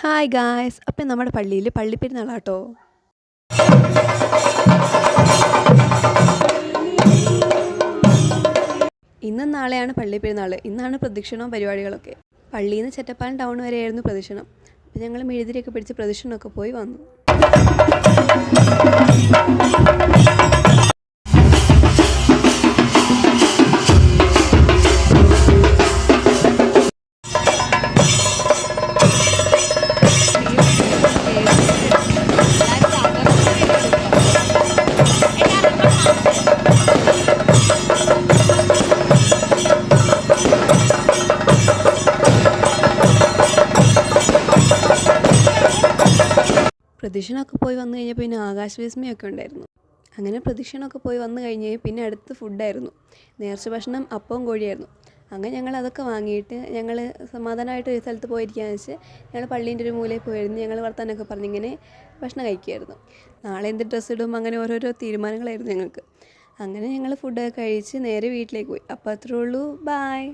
Hi guys, അപ്പം നമ്മുടെ പള്ളിയിൽ പള്ളിപ്പെരുന്നാളാട്ടോ. ഇന്നും നാളെയാണ് പള്ളിപ്പെരുന്നാൾ. ഇന്നാണ് പ്രദക്ഷിണവും പരിപാടികളൊക്കെ. പള്ളിയിൽ നിന്ന് ചെറ്റപ്പാലം ടൗൺ വരെയായിരുന്നു പ്രദക്ഷിണം. അപ്പം ഞങ്ങൾ മെഴുതിരിയൊക്കെ പിടിച്ച് പ്രദക്ഷിണമൊക്കെ പോയി വന്നു. പ്രദക്ഷിണമൊക്കെ പോയി വന്നു കഴിഞ്ഞാൽ പിന്നെ ആകാശവിസ്മയമൊക്കെ ഉണ്ടായിരുന്നു. അങ്ങനെ പ്രദക്ഷിണമൊക്കെ പോയി വന്നു കഴിഞ്ഞ് പിന്നെ അടുത്ത് ഫുഡായിരുന്നു. നേർച്ച ഭക്ഷണം അപ്പവും കോഴിയായിരുന്നു. അങ്ങനെ ഞങ്ങൾ അതൊക്കെ വാങ്ങിയിട്ട് ഞങ്ങൾ സമാധാനമായിട്ട് ഒരു സ്ഥലത്ത് പോയിരിക്കുകയെന്ന് വെച്ച് ഞങ്ങൾ പള്ളീൻ്റെ ഒരു മൂലയിൽ പോയിരുന്നു. ഞങ്ങൾ വർത്താനമൊക്കെ പറഞ്ഞിങ്ങനെ ഭക്ഷണം കഴിക്കുമായിരുന്നു. നാളെ എന്ത് ഡ്രസ്സ് ഇടും, അങ്ങനെ ഓരോരോ തീരുമാനങ്ങളായിരുന്നു ഞങ്ങൾക്ക്. അങ്ങനെ ഞങ്ങൾ ഫുഡൊക്കെ കഴിച്ച് നേരെ വീട്ടിലേക്ക് പോയി. അപ്പോൾ അത്രേ ഉള്ളൂ, ബായ്.